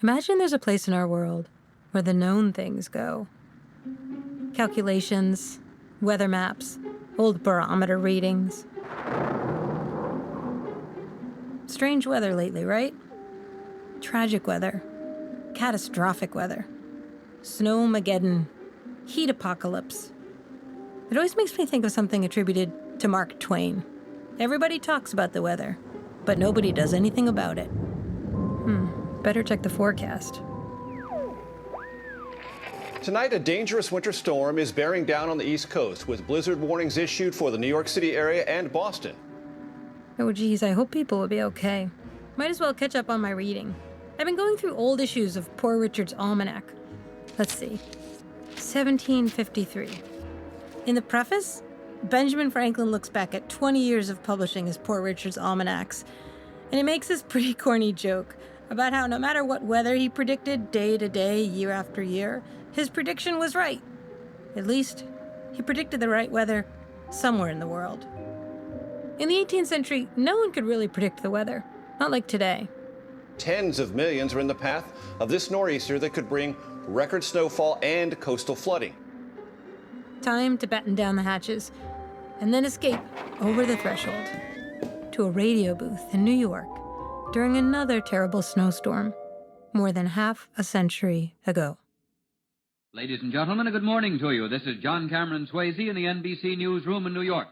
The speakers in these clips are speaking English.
Imagine there's a place in our world where the known things go. Calculations, weather maps, old barometer readings. Strange weather lately, right? Tragic weather. Catastrophic weather. Snowmageddon. Heat apocalypse. It always makes me think of something attributed to Mark Twain. Everybody talks about the weather, but nobody does anything about it. Better check the forecast. Tonight, a dangerous winter storm is bearing down on the East Coast, with blizzard warnings issued for the New York City area and Boston. Oh geez, I hope people will be okay. Might as well catch up on my reading. I've been going through old issues of Poor Richard's Almanac. Let's see. 1753. In the preface, Benjamin Franklin looks back at 20 years of publishing his Poor Richard's Almanacs, and he makes this pretty corny joke about how no matter what weather he predicted day to day, year after year, his prediction was right. At least, he predicted the right weather somewhere in the world. In the 18th century, no one could really predict the weather, not like today. Tens of millions are in the path of this nor'easter that could bring record snowfall and coastal flooding. Time to batten down the hatches, and then escape over the threshold to a radio booth in New York during another terrible snowstorm, more than half a century ago. Ladies and gentlemen, a good morning to you. This is John Cameron Swayze in the NBC Newsroom in New York.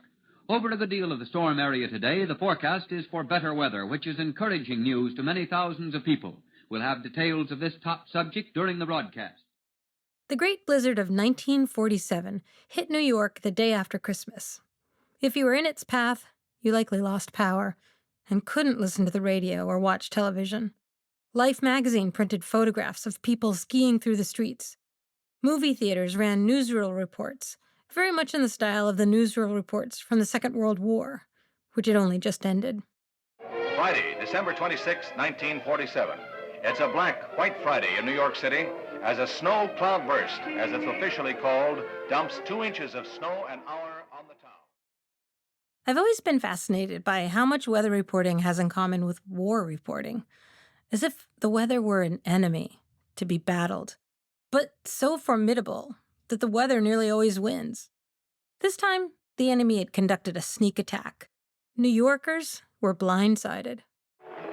Over a good deal of the storm area today, the forecast is for better weather, which is encouraging news to many thousands of people. We'll have details of this top subject during the broadcast. The Great Blizzard of 1947 hit New York the day after Christmas. If you were in its path, you likely lost power and couldn't listen to the radio or watch television. Life magazine printed photographs of people skiing through the streets. Movie theaters ran newsreel reports, very much in the style of the newsreel reports from the Second World War, which had only just ended. Friday, December 26, 1947. It's a black, white Friday in New York City as a snow cloud burst, as it's officially called, dumps 2 inches of snow an hour on the town. I've always been fascinated by how much weather reporting has in common with war reporting, as if the weather were an enemy to be battled, but so formidable that the weather nearly always wins. This time, the enemy had conducted a sneak attack. New Yorkers were blindsided.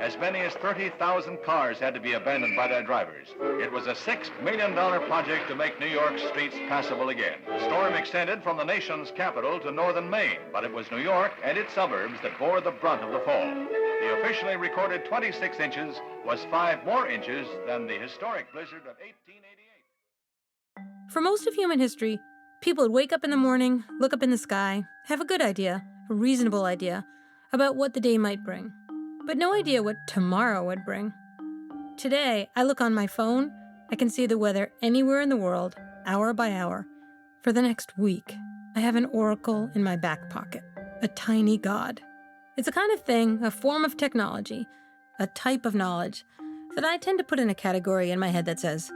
As many as 30,000 cars had to be abandoned by their drivers. It was a $6 million project to make New York's streets passable again. The storm extended from the nation's capital to northern Maine, but it was New York and its suburbs that bore the brunt of the fall. The officially recorded 26 inches was 5 more inches than the historic blizzard of 1888. For most of human history, people would wake up in the morning, look up in the sky, have a good idea, a reasonable idea, about what the day might bring, but no idea what tomorrow would bring. Today, I look on my phone, I can see the weather anywhere in the world, hour by hour. For the next week, I have an oracle in my back pocket, a tiny god. It's a kind of thing, a form of technology, a type of knowledge, that I tend to put in a category in my head that says,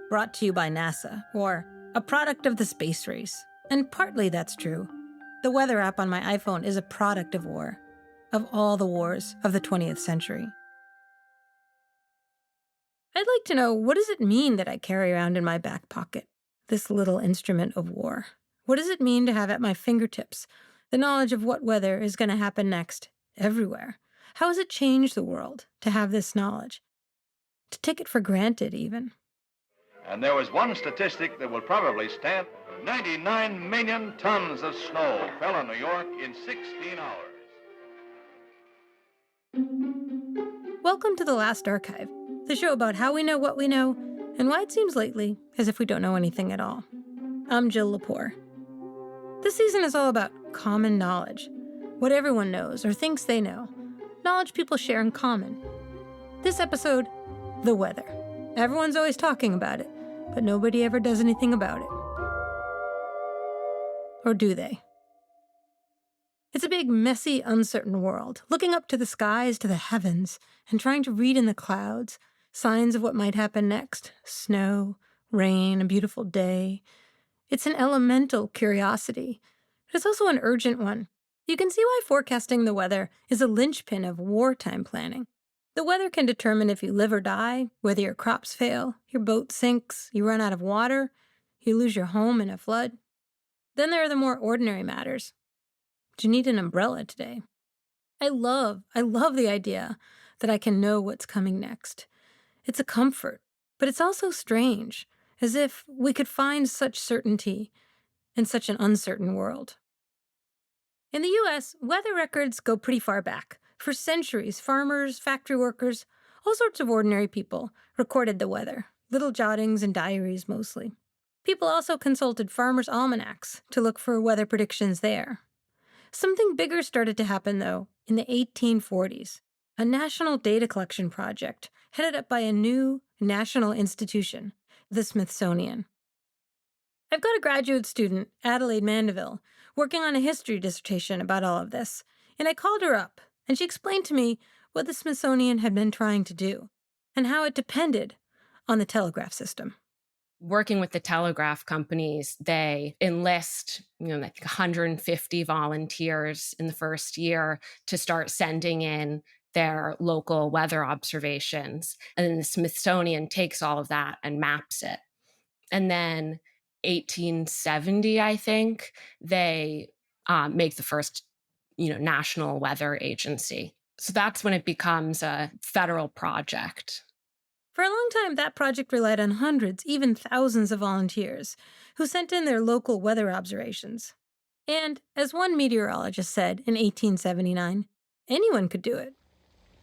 brought to you by NASA, or a product of the space race. And partly that's true. The weather app on my iPhone is a product of war, of all the wars of the 20th century. I'd like to know, what does it mean that I carry around in my back pocket, this little instrument of war? What does it mean to have at my fingertips the knowledge of what weather is going to happen next, everywhere? How has it changed the world to have this knowledge? To take it for granted, even. And there was one statistic that will probably stand. 99 million tons of snow fell on New York in 16 hours. Welcome to The Last Archive, the show about how we know what we know and why it seems lately as if we don't know anything at all. I'm Jill Lepore. This season is all about common knowledge, what everyone knows or thinks they know, knowledge people share in common. This episode, the weather. Everyone's always talking about it, but nobody ever does anything about it. Or do they? It's a big, messy, uncertain world, looking up to the skies, to the heavens, and trying to read in the clouds signs of what might happen next. Snow, rain, a beautiful day. It's an elemental curiosity, but it's also an urgent one. You can see why forecasting the weather is a linchpin of wartime planning. The weather can determine if you live or die, whether your crops fail, your boat sinks, you run out of water, you lose your home in a flood. Then there are the more ordinary matters. Do you need an umbrella today? I love the idea that I can know what's coming next. It's a comfort, but it's also strange, as if we could find such certainty in such an uncertain world. In the U.S., weather records go pretty far back. For centuries, farmers, factory workers, all sorts of ordinary people recorded the weather, little jottings and diaries mostly. People also consulted farmers' almanacs to look for weather predictions there. Something bigger started to happen, though, in the 1840s. A national data collection project headed up by a new national institution, the Smithsonian. I've got a graduate student, Adelaide Mandeville, working on a history dissertation about all of this, and I called her up, and she explained to me what the Smithsonian had been trying to do, and how it depended on the telegraph system. Working with the telegraph companies, they enlist, like 150 volunteers in the first year to start sending in their local weather observations. And then the Smithsonian takes all of that and maps it. And then 1870, I think, they make the first, national weather agency. So that's when it becomes a federal project. For a long time, that project relied on hundreds, even thousands of volunteers who sent in their local weather observations. And, as one meteorologist said in 1879, anyone could do it.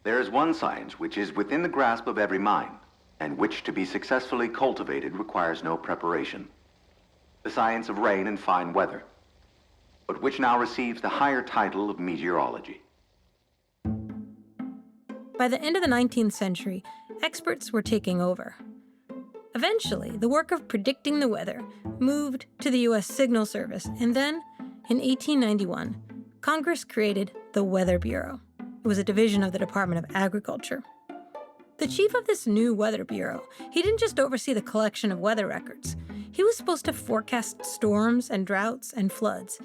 There is one science which is within the grasp of every mind, and which to be successfully cultivated requires no preparation. The science of rain and fine weather, but which now receives the higher title of meteorology. By the end of the 19th century, experts were taking over. Eventually, the work of predicting the weather moved to the U.S. Signal Service, and then, in 1891, Congress created the Weather Bureau. It was a division of the Department of Agriculture. The chief of this new Weather Bureau, he didn't just oversee the collection of weather records. He was supposed to forecast storms and droughts and floods,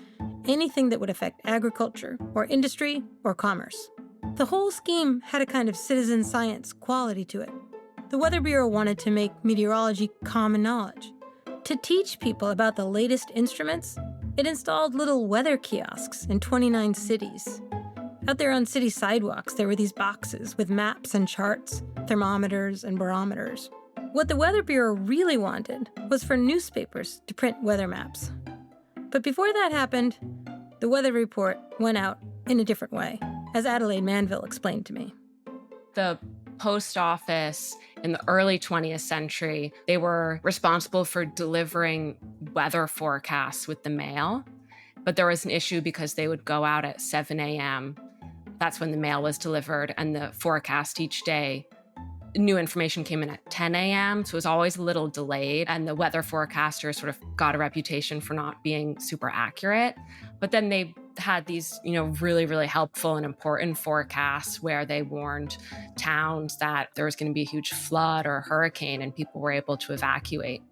anything that would affect agriculture or industry or commerce. The whole scheme had a kind of citizen science quality to it. The Weather Bureau wanted to make meteorology common knowledge. To teach people about the latest instruments, it installed little weather kiosks in 29 cities. Out there on city sidewalks, there were these boxes with maps and charts, thermometers and barometers. What the Weather Bureau really wanted was for newspapers to print weather maps. But before that happened, the weather report went out in a different way, as Adelaide Mandeville explained to me. The post office in the early 20th century, they were responsible for delivering weather forecasts with the mail. But there was an issue because they would go out at 7 a.m. That's when the mail was delivered, and the forecast each day, new information came in at 10 a.m., so it was always a little delayed, and the weather forecasters sort of got a reputation for not being super accurate. But then they had these, really, really helpful and important forecasts where they warned towns that there was going to be a huge flood or a hurricane, and people were able to evacuate.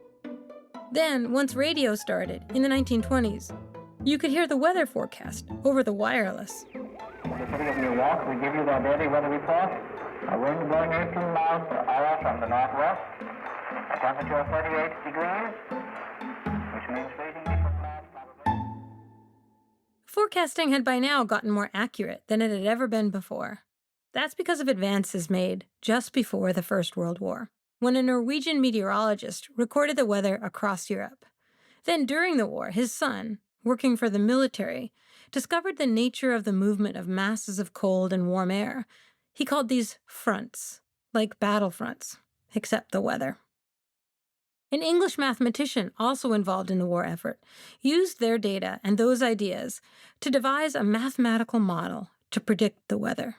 Then, once radio started in the 1920s, you could hear the weather forecast over the wireless. In the city of New York, we give you the daily weather report. A wind blowing 18 miles per hour from the northwest. A temperature of 38 degrees, which means freezing different clouds probably. Forecasting had by now gotten more accurate than it had ever been before. That's because of advances made just before the First World War, when a Norwegian meteorologist recorded the weather across Europe. Then during the war, his son, working for the military, discovered the nature of the movement of masses of cold and warm air. He called these fronts, like battle fronts, except the weather. An English mathematician also involved in the war effort used their data and those ideas to devise a mathematical model to predict the weather.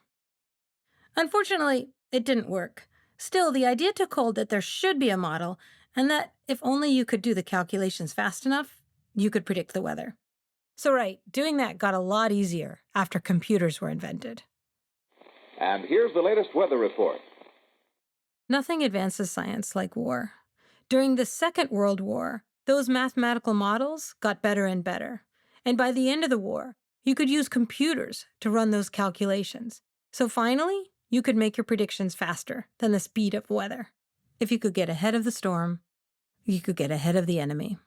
Unfortunately, it didn't work. Still, the idea took hold that there should be a model, and that if only you could do the calculations fast enough, you could predict the weather. So doing that got a lot easier after computers were invented. And here's the latest weather report. Nothing advances science like war. During the Second World War, those mathematical models got better and better. And by the end of the war, you could use computers to run those calculations. So finally, you could make your predictions faster than the speed of weather. If you could get ahead of the storm, you could get ahead of the enemy.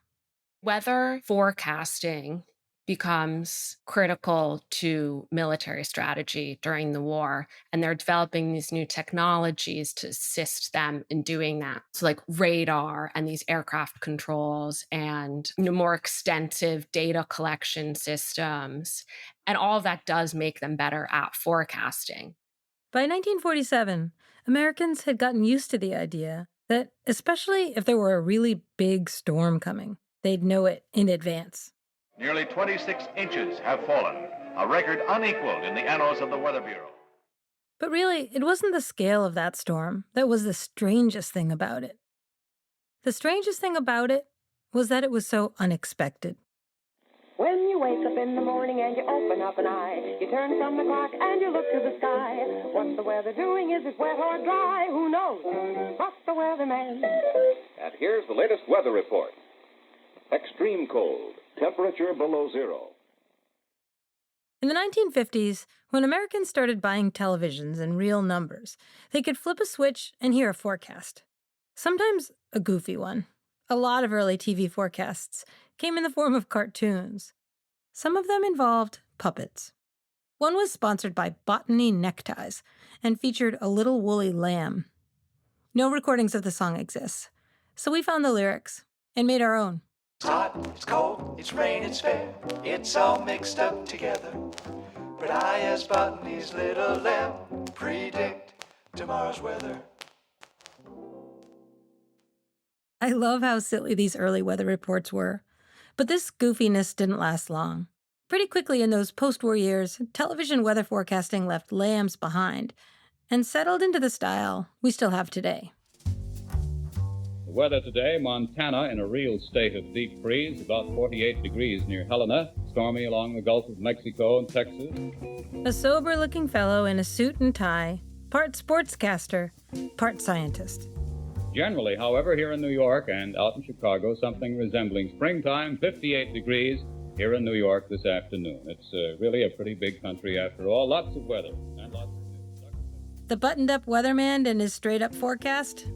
Weather forecasting becomes critical to military strategy during the war, and they're developing these new technologies to assist them in doing that. So like radar and these aircraft controls and more extensive data collection systems, and all of that does make them better at forecasting. By 1947, Americans had gotten used to the idea that, especially if there were a really big storm coming, they'd know it in advance. Nearly 26 inches have fallen, a record unequaled in the annals of the Weather Bureau. But really, it wasn't the scale of that storm that was the strangest thing about it. The strangest thing about it was that it was so unexpected. When you wake up in the morning and you open up an eye, you turn from the clock and you look to the sky. What's the weather doing? Is it wet or dry? Who knows? What's the weatherman? And here's the latest weather report. Extreme cold, temperature below zero. In the 1950s, when Americans started buying televisions in real numbers, they could flip a switch and hear a forecast. Sometimes a goofy one. A lot of early TV forecasts came in the form of cartoons. Some of them involved puppets. One was sponsored by Botany Neckties and featured a little woolly lamb. No recordings of the song exist, so we found the lyrics and made our own. It's hot, it's cold, it's rain, it's fair, it's all mixed up together. But I, as Botany's little lamb, predict tomorrow's weather. I love how silly these early weather reports were. But this goofiness didn't last long. Pretty quickly in those post-war years, television weather forecasting left lambs behind and settled into the style we still have today. The weather today, Montana in a real state of deep freeze, about 48 degrees near Helena, stormy along the Gulf of Mexico and Texas. A sober-looking fellow in a suit and tie, part sportscaster, part scientist. Generally, however, here in New York and out in Chicago, something resembling springtime, 58 degrees here in New York this afternoon. It's really a pretty big country after all. Lots of weather and lots of news. The buttoned-up weatherman and his straight-up forecast?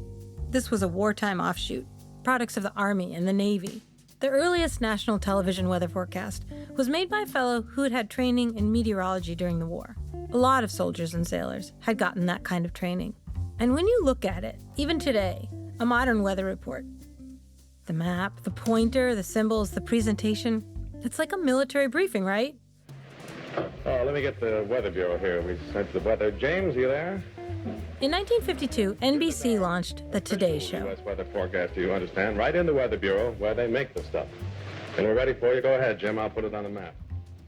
This was a wartime offshoot, products of the Army and the Navy. The earliest national television weather forecast was made by a fellow who had had training in meteorology during the war. A lot of soldiers and sailors had gotten that kind of training. And when you look at it, even today, a modern weather report, the map, the pointer, the symbols, the presentation, it's like a military briefing, right? Oh, let me get the Weather Bureau here. We sent the weather. James, you there? In 1952, NBC launched The Today Show. U.S. weather forecast, you understand? Right in the Weather Bureau where they make the stuff. And we're ready for you. Go ahead, Jim. I'll put it on the map.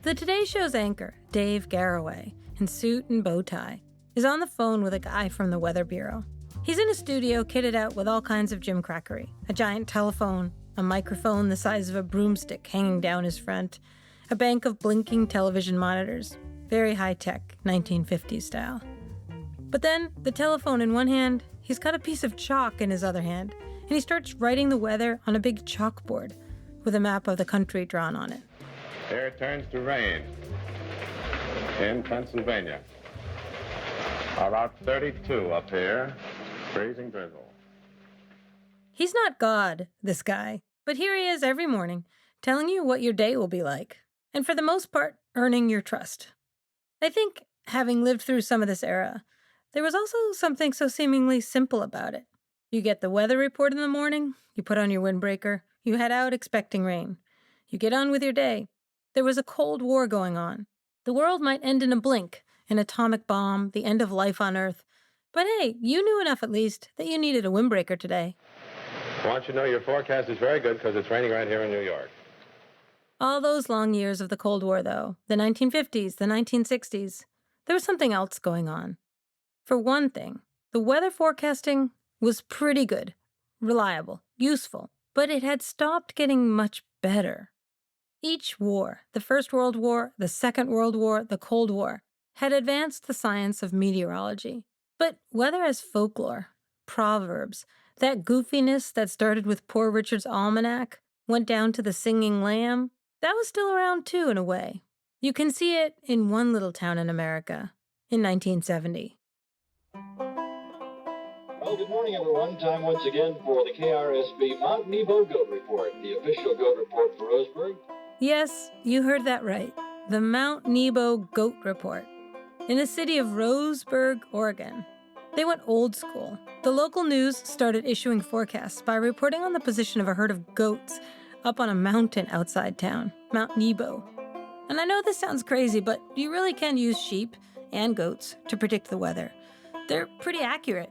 The Today Show's anchor, Dave Garroway, in suit and bow tie, is on the phone with a guy from the Weather Bureau. He's in a studio kitted out with all kinds of gimcrackery. A giant telephone, a microphone the size of a broomstick hanging down his front, a bank of blinking television monitors. Very high-tech, 1950s style. But then, the telephone in one hand, he's got a piece of chalk in his other hand, and he starts writing the weather on a big chalkboard with a map of the country drawn on it. Here it turns to rain in Pennsylvania. About 32 up here. Freezing drizzle. He's not God, this guy, but here he is every morning, telling you what your day will be like, and for the most part, earning your trust. I think, having lived through some of this era, there was also something so seemingly simple about it. You get the weather report in the morning, you put on your windbreaker, you head out expecting rain. You get on with your day. There was a Cold War going on. The world might end in a blink, an atomic bomb, the end of life on Earth. But hey, you knew enough at least that you needed a windbreaker today. I want you to know your forecast is very good because it's raining right here in New York. All those long years of the Cold War, though, the 1950s, the 1960s, there was something else going on. For one thing, the weather forecasting was pretty good, reliable, useful, but it had stopped getting much better. Each war, the First World War, the Second World War, the Cold War, had advanced the science of meteorology. But weather as folklore, proverbs, that goofiness that started with Poor Richard's Almanac, went down to the singing lamb, that was still around too in a way. You can see it in one little town in America in 1970. Well, good morning, everyone. Time once again for the KRSB Mount Nebo Goat Report, the official goat report for Roseburg. Yes, you heard that right. The Mount Nebo Goat Report. In the city of Roseburg, Oregon. They went old school. The local news started issuing forecasts by reporting on the position of a herd of goats up on a mountain outside town, Mount Nebo. And I know this sounds crazy, but you really can use sheep and goats to predict the weather. They're pretty accurate.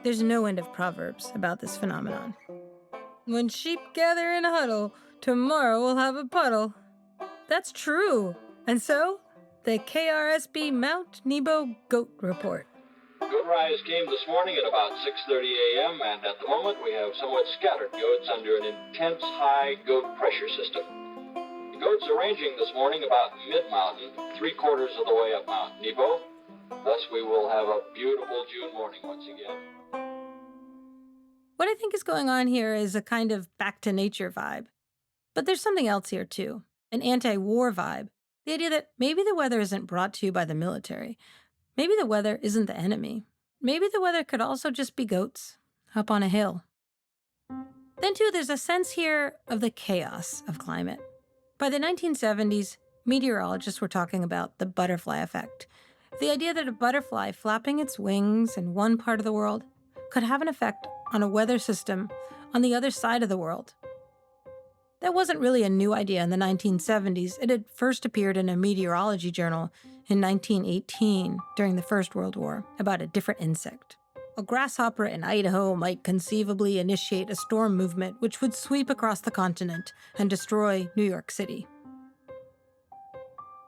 There's no end of proverbs about this phenomenon. When sheep gather in a huddle, tomorrow we'll have a puddle. That's true. And so, the KRSB Mount Nebo Goat Report. Goat rise came this morning at about 6:30 a.m., and at the moment we have somewhat scattered goats under an intense high goat pressure system. The goats are ranging this morning about mid-mountain, 3/4 of the way up Mount Nebo. Thus we will have a beautiful June morning once again. What I think is going on here is a kind of back-to-nature vibe. But there's something else here, too. An anti-war vibe. The idea that maybe the weather isn't brought to you by the military. Maybe the weather isn't the enemy. Maybe the weather could also just be goats up on a hill. Then, too, there's a sense here of the chaos of climate. By the 1970s, meteorologists were talking about the butterfly effect. The idea that a butterfly flapping its wings in one part of the world could have an effect on a weather system on the other side of the world. That wasn't really a new idea in the 1970s. It had first appeared in a meteorology journal in 1918 during the First World War about a different insect. A grasshopper in Idaho might conceivably initiate a storm movement which would sweep across the continent and destroy New York City.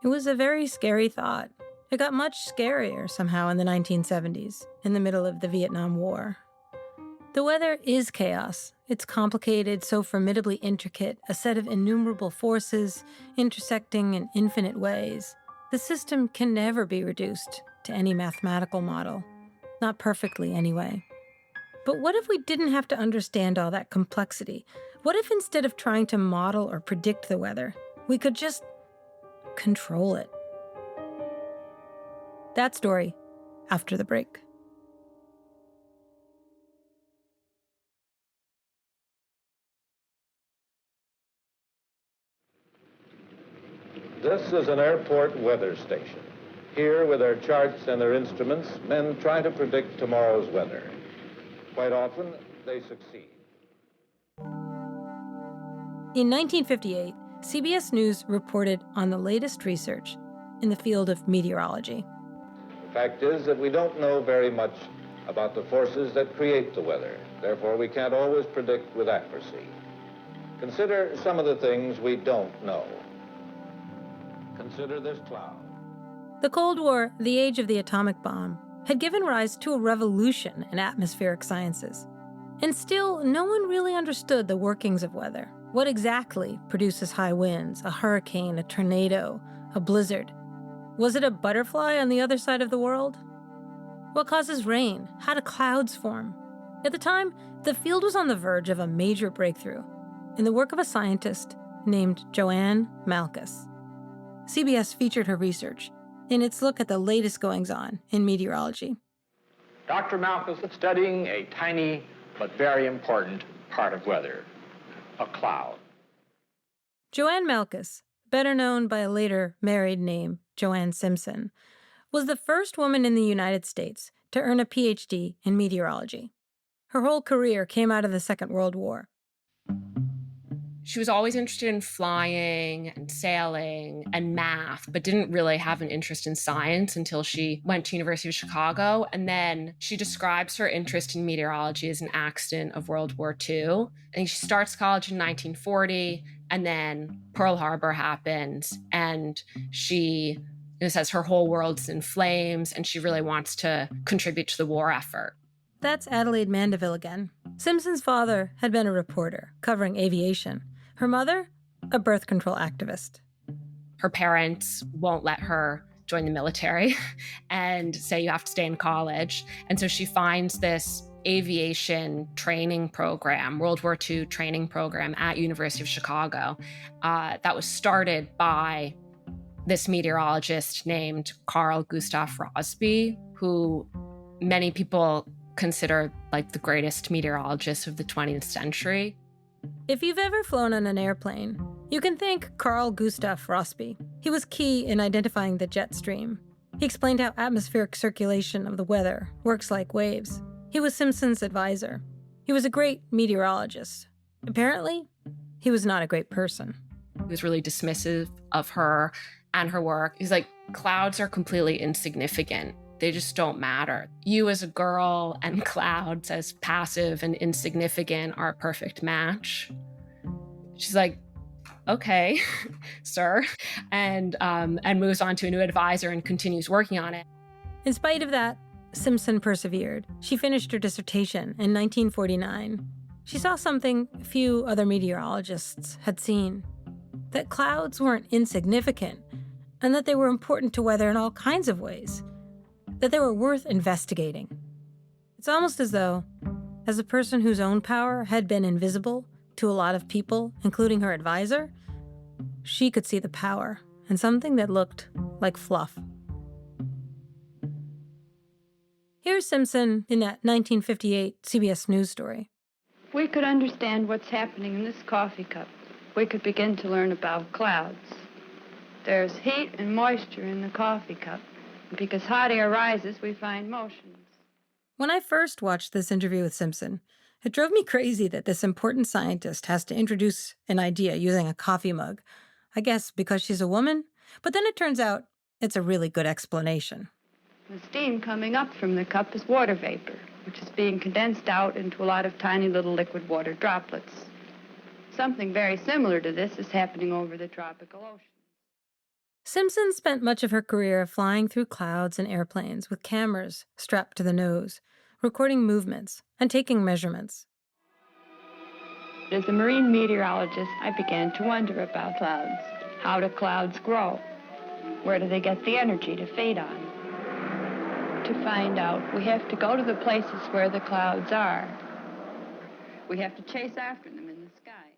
It was a very scary thought. It got much scarier somehow in the 1970s, in the middle of the Vietnam War. The weather is chaos. It's complicated, so formidably intricate, a set of innumerable forces intersecting in infinite ways. The system can never be reduced to any mathematical model. Not perfectly, anyway. But what if we didn't have to understand all that complexity? What if instead of trying to model or predict the weather, we could just control it? That story after the break. This is an airport weather station. Here, with their charts and their instruments, men try to predict tomorrow's weather. Quite often, they succeed. In 1958, CBS News reported on the latest research in the field of meteorology. The fact is that we don't know very much about the forces that create the weather. Therefore, we can't always predict with accuracy. Consider some of the things we don't know. Consider this cloud. The Cold War, the age of the atomic bomb, had given rise to a revolution in atmospheric sciences. And still, no one really understood the workings of weather. What exactly produces high winds, a hurricane, a tornado, a blizzard? Was it a butterfly on the other side of the world? What causes rain? How do clouds form? At the time, the field was on the verge of a major breakthrough in the work of a scientist named Joanne Malkus. CBS featured her research in its look at the latest goings-on in meteorology. Dr. Malkus is studying a tiny but very important part of weather, a cloud. Joanne Malkus, better known by a later married name, Joanne Simpson, was the first woman in the United States to earn a PhD in meteorology. Her whole career came out of the Second World War. She was always interested in flying and sailing and math, but didn't really have an interest in science until she went to University of Chicago. And then she describes her interest in meteorology as an accident of World War II. And she starts college in 1940, and then Pearl Harbor happens, and she says her whole world's in flames, and she really wants to contribute to the war effort. That's Adelaide Mandeville again. Simpson's father had been a reporter covering aviation. Her mother, a birth control activist. Her parents won't let her join the military and say you have to stay in college. And so she finds this aviation training program, World War II training program at University of Chicago that was started by this meteorologist named Carl Gustav Rossby, who many people considered like the greatest meteorologist of the 20th century. If you've ever flown on an airplane, you can thank Carl Gustav Rossby. He was key in identifying the jet stream. He explained how atmospheric circulation of the weather works like waves. He was Simpson's advisor. He was a great meteorologist. Apparently, he was not a great person. He was really dismissive of her and her work. He's like, clouds are completely insignificant. They just don't matter. You as a girl and clouds as passive and insignificant are a perfect match. She's like, okay, sir, and moves on to a new advisor and continues working on it. In spite of that, Simpson persevered. She finished her dissertation in 1949. She saw something few other meteorologists had seen, that clouds weren't insignificant, and that they were important to weather in all kinds of ways, that they were worth investigating. It's almost as though, as a person whose own power had been invisible to a lot of people, including her advisor, she could see the power in something that looked like fluff. Here's Simpson in that 1958 CBS News story. We could understand what's happening in this coffee cup. We could begin to learn about clouds. There's heat and moisture in the coffee cup. Because hot air rises, we find motions. When I first watched this interview with Simpson, it drove me crazy that this important scientist has to introduce an idea using a coffee mug. I guess because she's a woman, but then it turns out it's a really good explanation. The steam coming up from the cup is water vapor, which is being condensed out into a lot of tiny little liquid water droplets. Something very similar to this is happening over the tropical ocean. Simpson spent much of her career flying through clouds and airplanes with cameras strapped to the nose, recording movements and taking measurements. As a marine meteorologist, I began to wonder about clouds. How do clouds grow? Where do they get the energy to feed on? To find out, we have to go to the places where the clouds are. We have to chase after them in the sky.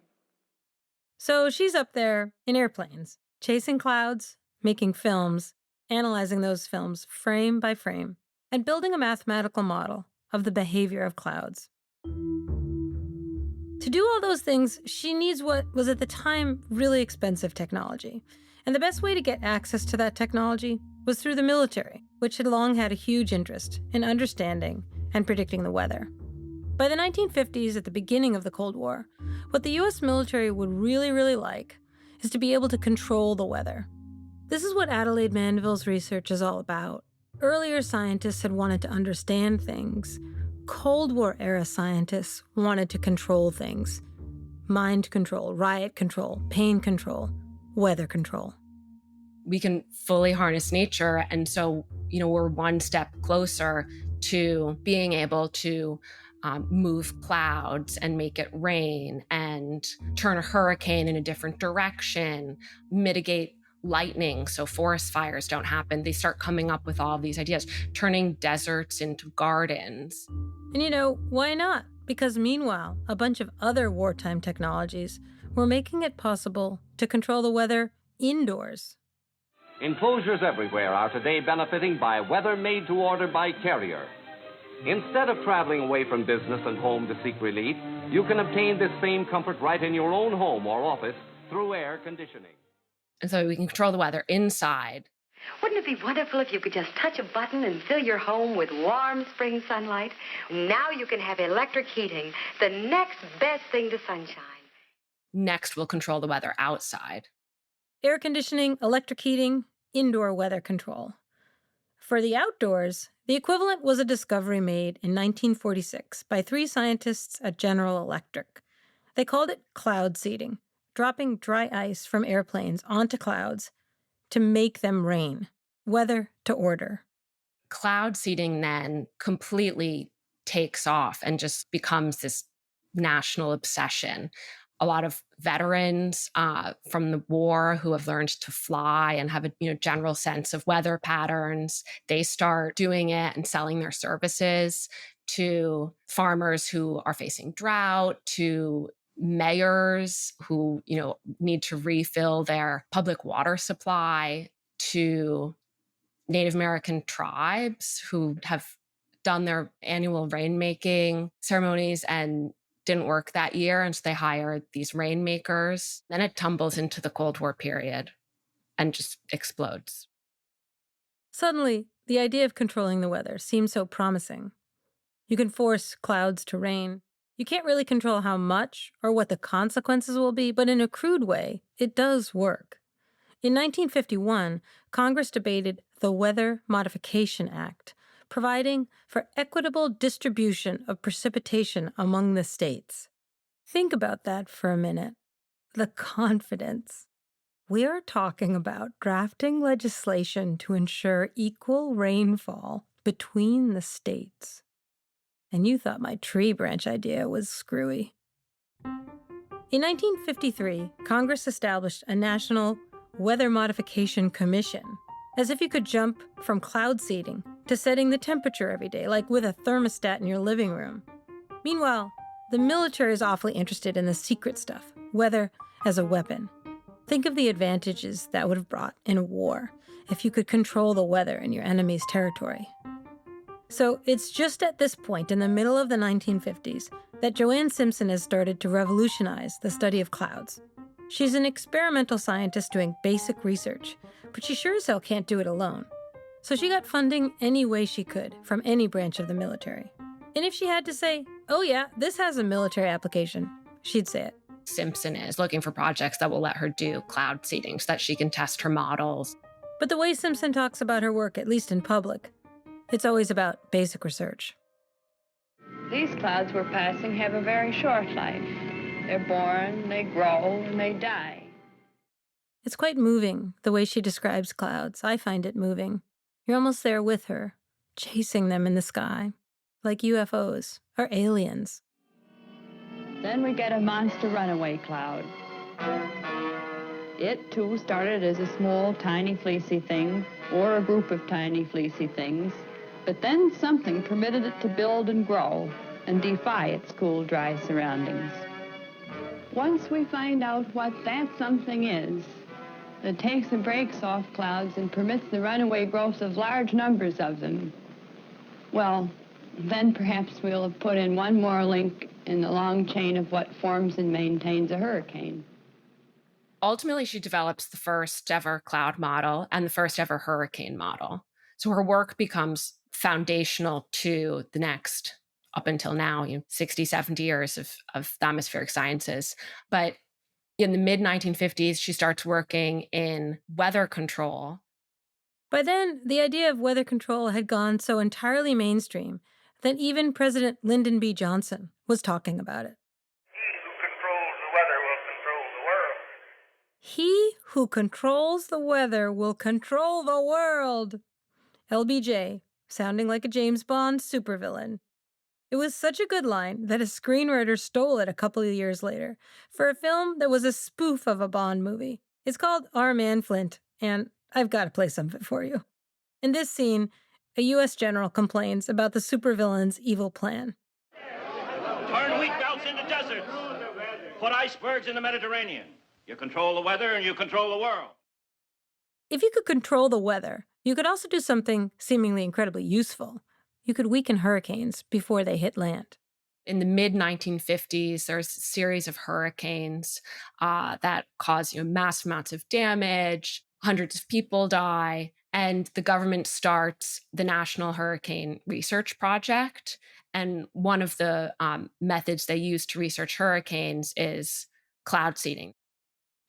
So she's up there in airplanes, chasing clouds, making films, analyzing those films frame by frame, and building a mathematical model of the behavior of clouds. To do all those things, she needs what was at the time really expensive technology. And the best way to get access to that technology was through the military, which had long had a huge interest in understanding and predicting the weather. By the 1950s, at the beginning of the Cold War, what the US military would really like is to be able to control the weather. This is what Adelaide Mandeville's research is all about. Earlier scientists had wanted to understand things. Cold War-era scientists wanted to control things. Mind control, riot control, pain control, weather control. We can fully harness nature, and so, we're one step closer to being able to move clouds and make it rain and turn a hurricane in a different direction, mitigate lightning so forest fires don't happen. They start coming up with all of these ideas, turning deserts into gardens. And why not? Because meanwhile, a bunch of other wartime technologies were making it possible to control the weather indoors. Enclosures everywhere are today benefiting by weather made to order by Carrier. Instead of traveling away from business and home to seek relief, you can obtain this same comfort right in your own home or office through air conditioning. And so we can control the weather inside. Wouldn't it be wonderful if you could just touch a button and fill your home with warm spring sunlight? Now you can have electric heating, the next best thing to sunshine. Next, we'll control the weather outside. Air conditioning, electric heating, indoor weather control. For the outdoors, the equivalent was a discovery made in 1946 by 3 scientists at General Electric. They called it cloud seeding, dropping dry ice from airplanes onto clouds to make them rain, weather to order. Cloud seeding then completely takes off and just becomes this national obsession. A lot of veterans from the war who have learned to fly and have a general sense of weather patterns, they start doing it and selling their services to farmers who are facing drought, to mayors who need to refill their public water supply, to Native American tribes who have done their annual rainmaking ceremonies and didn't work that year. And so they hired these rainmakers. Then it tumbles into the Cold War period and just explodes. Suddenly, the idea of controlling the weather seems so promising. You can force clouds to rain. You can't really control how much or what the consequences will be, but in a crude way, it does work. In 1951, Congress debated the Weather Modification Act, providing for equitable distribution of precipitation among the states. Think about that for a minute. The confidence. We are talking about drafting legislation to ensure equal rainfall between the states. And you thought my tree branch idea was screwy. In 1953, Congress established a National Weather Modification Commission, as if you could jump from cloud seeding to setting the temperature every day, like with a thermostat in your living room. Meanwhile, the military is awfully interested in the secret stuff, weather as a weapon. Think of the advantages that would have brought in a war if you could control the weather in your enemy's territory. So it's just at this point in the middle of the 1950s that Joanne Simpson has started to revolutionize the study of clouds. She's an experimental scientist doing basic research, but she sure as hell can't do it alone. So she got funding any way she could from any branch of the military. And if she had to say, oh yeah, this has a military application, she'd say it. Simpson is looking for projects that will let her do cloud seeding so that she can test her models. But the way Simpson talks about her work, at least in public, it's always about basic research. These clouds we're passing have a very short life. They're born, they grow, and they die. It's quite moving, the way she describes clouds. I find it moving. You're almost there with her, chasing them in the sky, like UFOs or aliens. Then we get a monster runaway cloud. It, too, started as a small, tiny, fleecy thing, or a group of tiny, fleecy things. But then something permitted it to build and grow and defy its cool, dry surroundings. Once we find out what that something is, that takes the brakes off clouds and permits the runaway growth of large numbers of them, well, then perhaps we'll have put in one more link in the long chain of what forms and maintains a hurricane. Ultimately, she develops the first ever cloud model and the first ever hurricane model. So her work becomes foundational to the next, up until now, 60, 70 years of the atmospheric sciences. But in the mid-1950s, she starts working in weather control. By then, the idea of weather control had gone so entirely mainstream that even President Lyndon B. Johnson was talking about it. He who controls the weather will control the world. LBJ, sounding like a James Bond supervillain. It was such a good line that a screenwriter stole it a couple of years later for a film that was a spoof of a Bond movie. It's called Our Man Flint, and I've got to play some of it for you. In this scene, a U.S. general complains about the supervillain's evil plan. Turn wheat belts into deserts. Put icebergs in the Mediterranean. You control the weather and you control the world. If you could control the weather, you could also do something seemingly incredibly useful. You could weaken hurricanes before they hit land. In the mid-1950s, there's a series of hurricanes that cause massive amounts of damage, hundreds of people die, and the government starts the National Hurricane Research Project. And one of the methods they use to research hurricanes is cloud seeding.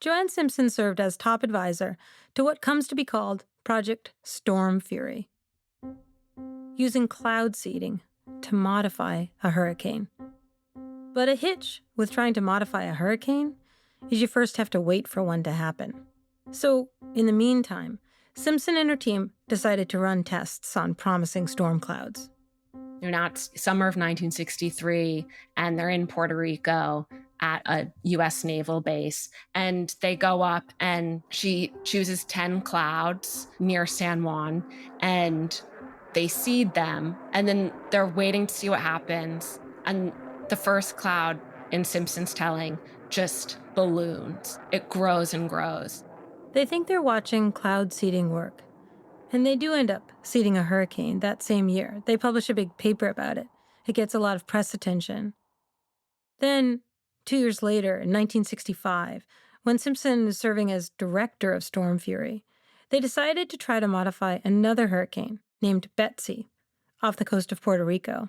Joanne Simpson served as top advisor to what comes to be called Project Storm Fury, using cloud seeding to modify a hurricane. But a hitch with trying to modify a hurricane is you first have to wait for one to happen. So, in the meantime, Simpson and her team decided to run tests on promising storm clouds. Now it's summer of 1963, and they're in Puerto Rico at a U.S. naval base. And they go up, and she chooses 10 clouds near San Juan, and they seed them, and then they're waiting to see what happens. And the first cloud, in Simpson's telling, just balloons. It grows and grows. They think they're watching cloud seeding work. And they do end up seeding a hurricane that same year. They publish a big paper about it. It gets a lot of press attention. Then, 2 years later, in 1965, when Simpson is serving as director of Storm Fury, they decided to try to modify another hurricane named Betsy off the coast of Puerto Rico.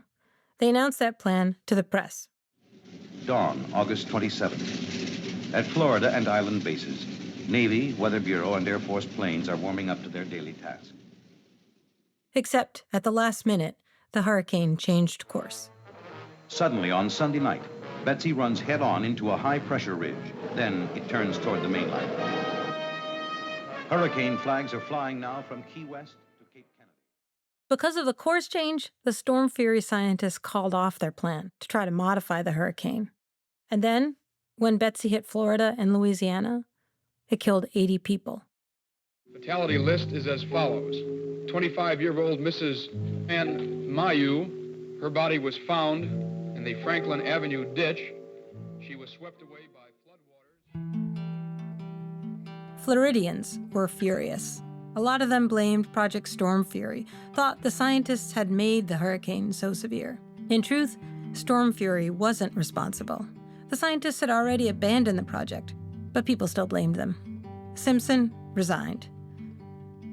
They announced that plan to the press. Dawn, August 27th. At Florida and island bases, Navy, Weather Bureau, and Air Force planes are warming up to their daily task. Except at the last minute, the hurricane changed course. Suddenly, on Sunday night, Betsy runs head-on into a high-pressure ridge. Then it turns toward the mainland. Hurricane flags are flying now from Key West to Cape Kennedy. Because of the course change, the Storm Fury scientists called off their plan to try to modify the hurricane. And then, when Betsy hit Florida and Louisiana, it killed 80 people. Fatality list is as follows. 25-year-old Mrs. Ann Mayu, her body was found in the Franklin Avenue ditch. She was swept away by floodwaters. Floridians were furious. A lot of them blamed Project Storm Fury, thought the scientists had made the hurricane so severe. In truth, Storm Fury wasn't responsible. The scientists had already abandoned the project, but people still blamed them. Simpson resigned.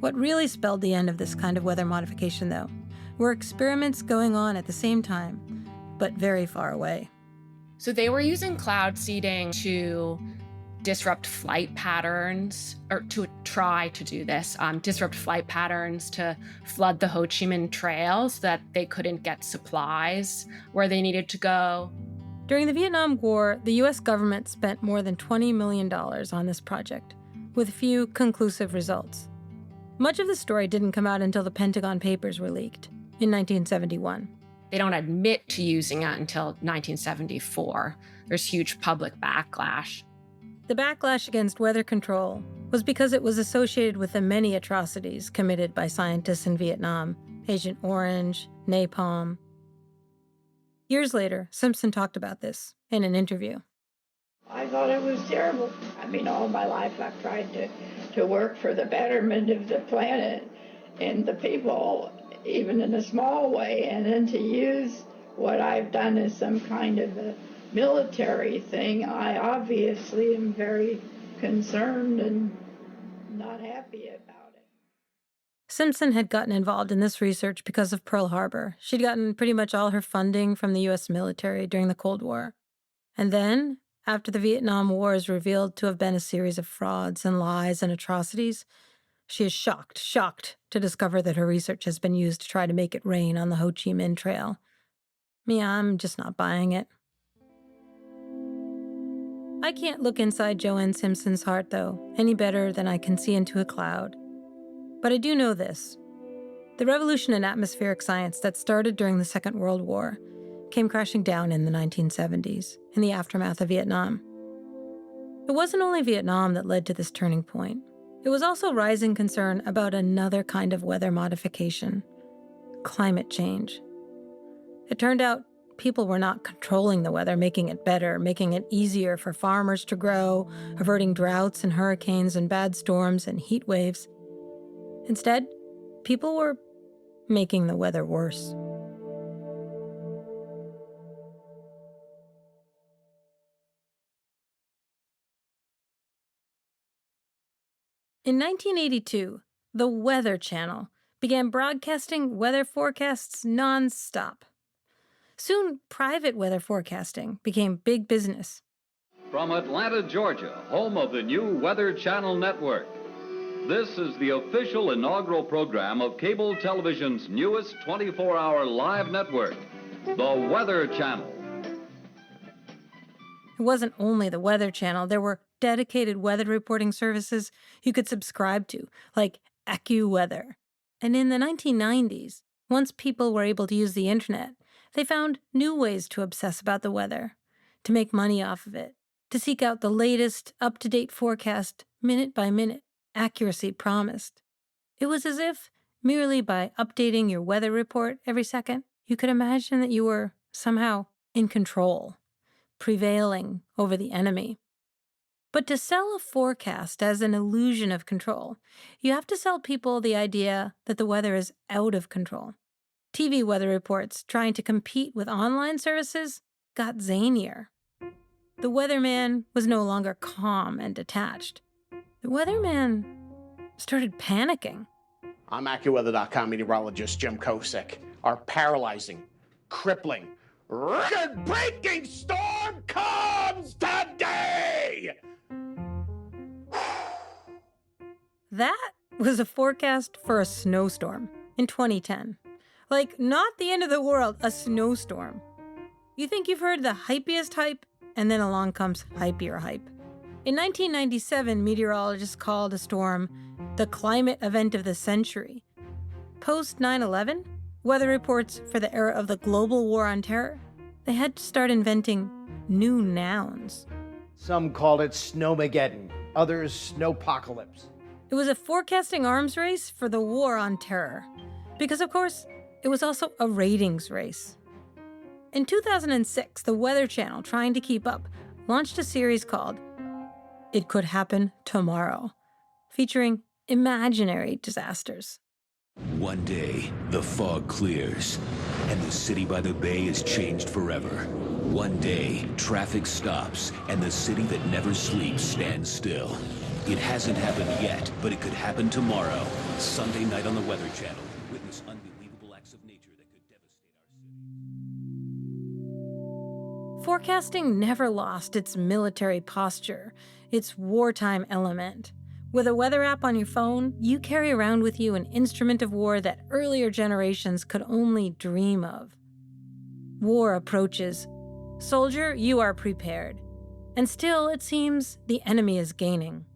What really spelled the end of this kind of weather modification, though, were experiments going on at the same time, but very far away. So they were using cloud seeding to disrupt flight patterns, or to try to do this, disrupt flight patterns to flood the Ho Chi Minh Trail so that they couldn't get supplies where they needed to go. During the Vietnam War, the U.S. government spent more than $20 million on this project, with few conclusive results. Much of the story didn't come out until the Pentagon Papers were leaked in 1971. They don't admit to using it until 1974. There's huge public backlash. The backlash against weather control was because it was associated with the many atrocities committed by scientists in Vietnam, Agent Orange, napalm. Years later, Simpson talked about this in an interview. I thought it was terrible. I mean, all my life I've tried to work for the betterment of the planet and the people, even in a small way, and then to use what I've done as some kind of a military thing, I obviously am very concerned and not happy about it. Simpson had gotten involved in this research because of Pearl Harbor. She'd gotten pretty much all her funding from the U.S. military during the Cold War. And then, after the Vietnam War is revealed to have been a series of frauds and lies and atrocities, she is shocked to discover that her research has been used to try to make it rain on the Ho Chi Minh Trail. I'm just not buying it. I can't look inside Joanne Simpson's heart, though, any better than I can see into a cloud. But I do know this. The revolution in atmospheric science that started during the Second World War came crashing down in the 1970s, in the aftermath of Vietnam. It wasn't only Vietnam that led to this turning point. It was also rising concern about another kind of weather modification, climate change. It turned out people were not controlling the weather, making it better, making it easier for farmers to grow, averting droughts and hurricanes and bad storms and heat waves. Instead, people were making the weather worse. In 1982, the Weather Channel began broadcasting weather forecasts non-stop. Soon, private weather forecasting became big business. From Atlanta, Georgia, home of the new Weather Channel Network, this is the official inaugural program of cable television's newest 24-hour live network, the Weather Channel. It wasn't only the Weather Channel. There were dedicated weather reporting services you could subscribe to, like AccuWeather. And in the 1990s, once people were able to use the internet, they found new ways to obsess about the weather, to make money off of it, to seek out the latest, up-to-date forecast, minute by minute, accuracy promised. It was as if, merely by updating your weather report every second, you could imagine that you were somehow in control, prevailing over the enemy. But to sell a forecast as an illusion of control, you have to sell people the idea that the weather is out of control. TV weather reports trying to compete with online services got zanier. The weatherman was no longer calm and detached. The weatherman started panicking. I'm AccuWeather.com meteorologist Jim Kosick. Our paralyzing, crippling, record-breaking storm comes today! That was a forecast for a snowstorm in 2010. Like, not the end of the world, a snowstorm. You think you've heard the hypiest hype, and then along comes hypier hype. In 1997, meteorologists called a storm the climate event of the century. Post 9/11, weather reports for the era of the global war on terror, they had to start inventing new nouns. Some called it Snowmageddon, others Snowpocalypse. It was a forecasting arms race for the war on terror. Because, of course, it was also a ratings race. In 2006, the Weather Channel, trying to keep up, launched a series called It Could Happen Tomorrow, featuring imaginary disasters. One day, the fog clears, and the city by the bay is changed forever. One day, traffic stops, and the city that never sleeps stands still. It hasn't happened yet, but it could happen tomorrow. Sunday night on the Weather Channel. Witness unbelievable acts of nature that could devastate our city. Forecasting never lost its military posture, its wartime element. With a weather app on your phone, you carry around with you an instrument of war that earlier generations could only dream of. War approaches. Soldier, you are prepared. And still, it seems, the enemy is gaining.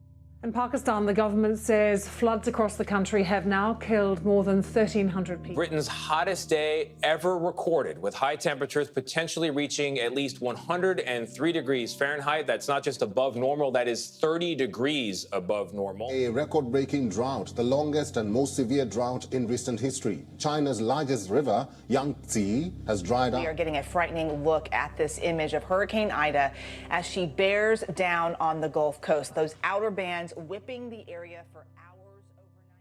In Pakistan, the government says floods across the country have now killed more than 1,300 people. Britain's hottest day ever recorded, with high temperatures potentially reaching at least 103 degrees Fahrenheit. That's not just above normal, that is 30 degrees above normal. A record-breaking drought, the longest and most severe drought in recent history. China's largest river, Yangtze, has dried up. We are getting a frightening look at this image of Hurricane Ida as she bears down on the Gulf Coast. Those outer bands whipping the area for hours overnight.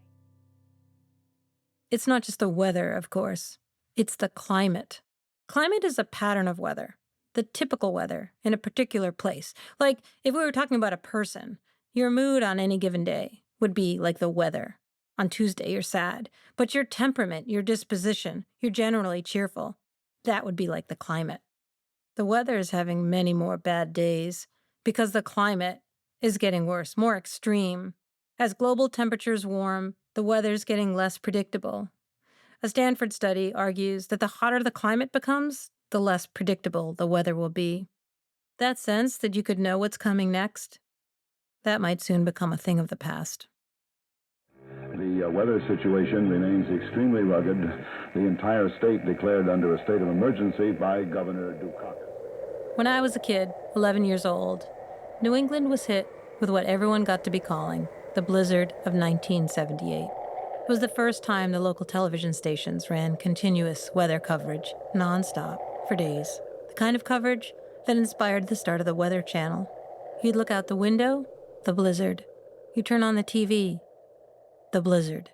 It's not just the weather, of course. It's the climate. Climate is a pattern of weather, the typical weather in a particular place. Like, if we were talking about a person, your mood on any given day would be like the weather. On Tuesday, you're sad, but your temperament, your disposition, you're generally cheerful. That would be like the climate. The weather is having many more bad days because the climate is getting worse, more extreme. As global temperatures warm, the weather's getting less predictable. A Stanford study argues that the hotter the climate becomes, the less predictable the weather will be. That sense that you could know what's coming next, that might soon become a thing of the past. The weather situation remains extremely rugged. The entire state declared under a state of emergency by Governor Dukakis. When I was a kid, 11 years old, New England was hit with what everyone got to be calling the blizzard of 1978. It was the first time the local television stations ran continuous weather coverage, nonstop, for days. The kind of coverage that inspired the start of the Weather Channel. You'd look out the window, the blizzard. You turn on the TV, the blizzard.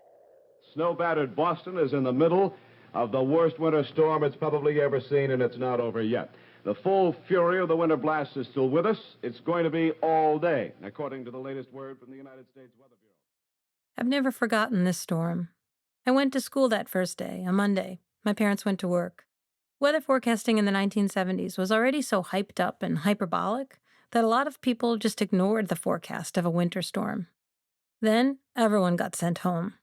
Snow-battered Boston is in the middle of the worst winter storm it's probably ever seen, and it's not over yet. The full fury of the winter blast is still with us. It's going to be all day, according to the latest word from the United States Weather Bureau. I've never forgotten this storm. I went to school that first day, a Monday. My parents went to work. Weather forecasting in the 1970s was already so hyped up and hyperbolic that a lot of people just ignored the forecast of a winter storm. Then, everyone got sent home.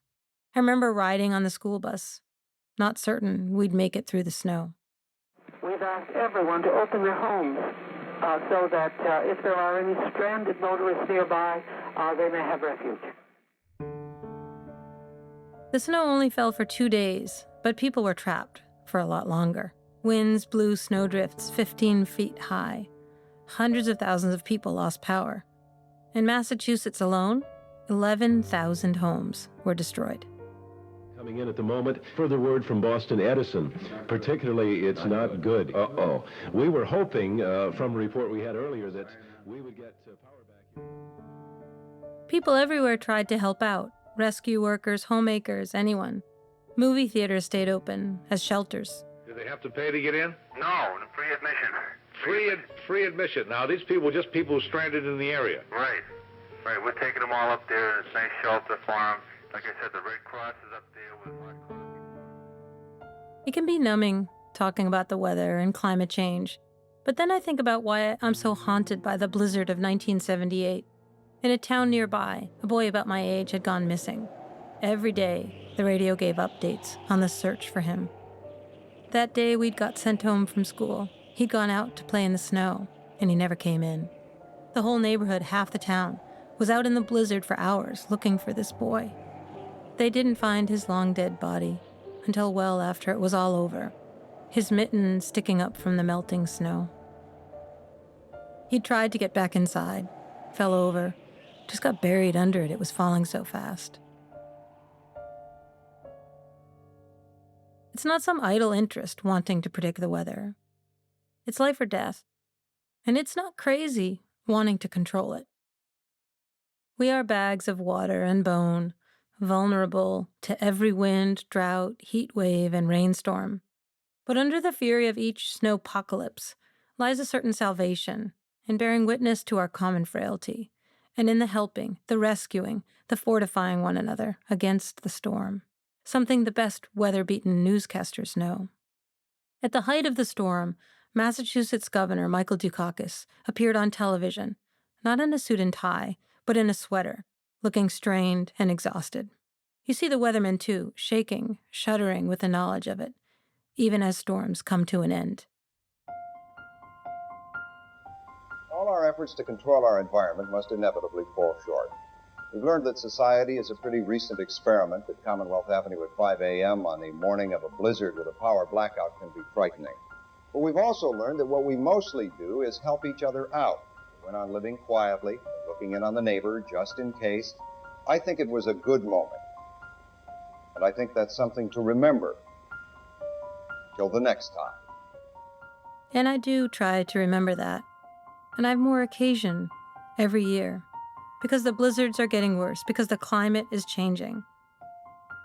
I remember riding on the school bus, not certain we'd make it through the snow. We've asked everyone to open their homes so that if there are any stranded motorists nearby, they may have refuge. The snow only fell for 2 days, but people were trapped for a lot longer. Winds blew snowdrifts 15 feet high. Hundreds of thousands of people lost power. In Massachusetts alone, 11,000 homes were destroyed. Coming in at the moment, further word from Boston Edison. Particularly, it's not good. We were hoping, from a report we had earlier, that we would get power back. People everywhere tried to help out. Rescue workers, homemakers, anyone. Movie theaters stayed open as shelters. Do they have to pay to get in? No, free admission. Free admission. Now, these people are just people stranded in the area. Right. Right. We're taking them all up there. It's a nice shelter for them. Like I said, the Red Cross is up there with Red Cross. It can be numbing, talking about the weather and climate change. But then I think about why I'm so haunted by the blizzard of 1978. In a town nearby, a boy about my age had gone missing. Every day, the radio gave updates on the search for him. That day, we'd got sent home from school. He'd gone out to play in the snow, and he never came in. The whole neighborhood, half the town, was out in the blizzard for hours looking for this boy. They didn't find his long-dead body until well after it was all over, his mitten sticking up from the melting snow. He tried to get back inside, fell over, just got buried under it. It was falling so fast. It's not some idle interest wanting to predict the weather. It's life or death. And it's not crazy wanting to control it. We are bags of water and bone, vulnerable to every wind, drought, heat wave, and rainstorm. But under the fury of each snowpocalypse lies a certain salvation in bearing witness to our common frailty, and in the helping, the rescuing, the fortifying one another against the storm, something the best weather-beaten newscasters know. At the height of the storm, Massachusetts Governor Michael Dukakis appeared on television, not in a suit and tie, but in a sweater, looking strained and exhausted. You see the weathermen, too, shaking, shuddering with the knowledge of it, even as storms come to an end. All our efforts to control our environment must inevitably fall short. We've learned that society is a pretty recent experiment, that Commonwealth Avenue at 5 a.m. on the morning of a blizzard with a power blackout can be frightening. But we've also learned that what we mostly do is help each other out. We went on living quietly, looking in on the neighbor just in case. I think it was a good moment. And I think that's something to remember till the next time. And I do try to remember that. And I have more occasion every year, because the blizzards are getting worse, because the climate is changing.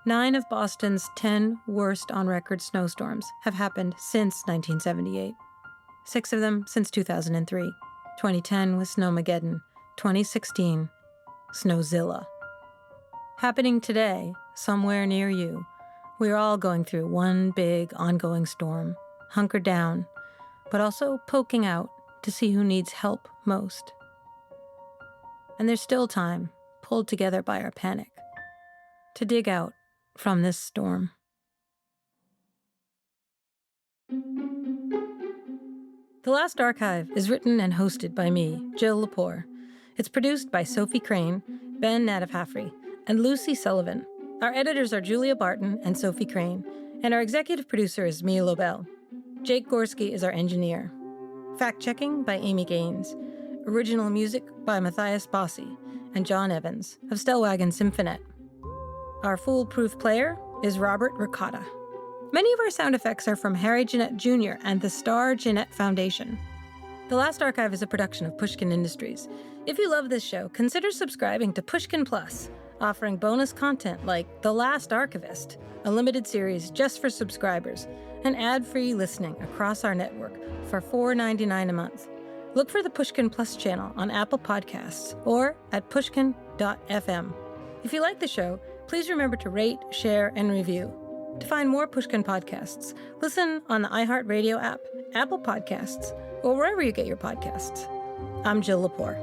9 of Boston's 10 worst on-record snowstorms have happened since 1978. 6 of them since 2003. 2010 was Snowmageddon. 2016, Snowzilla. Happening today, somewhere near you, we're all going through one big, ongoing storm, hunkered down, but also poking out to see who needs help most. And there's still time, pulled together by our panic, to dig out from this storm. The Last Archive is written and hosted by me, Jill Lepore. It's produced by Sophie Crane, Ben Nadafafri, and Lucy Sullivan. Our editors are Julia Barton and Sophie Crane, and our executive producer is Mia Lobel. Jake Gorski is our engineer. Fact-checking by Amy Gaines. Original music by Matthias Bossi and John Evans of Stellwagen Symphonette. Our foolproof player is Robert Ricotta. Many of our sound effects are from Harry Jeanette Jr. and the Star Jeanette Foundation. The Last Archive is a production of Pushkin Industries. If you love this show, consider subscribing to Pushkin Plus, offering bonus content like The Last Archivist, a limited series just for subscribers, and ad-free listening across our network for $4.99 a month. Look for the Pushkin Plus channel on Apple Podcasts or at pushkin.fm. If you like the show, please remember to rate, share, and review. To find more Pushkin podcasts, listen on the iHeartRadio app, Apple Podcasts, or wherever you get your podcasts. I'm Jill Lepore.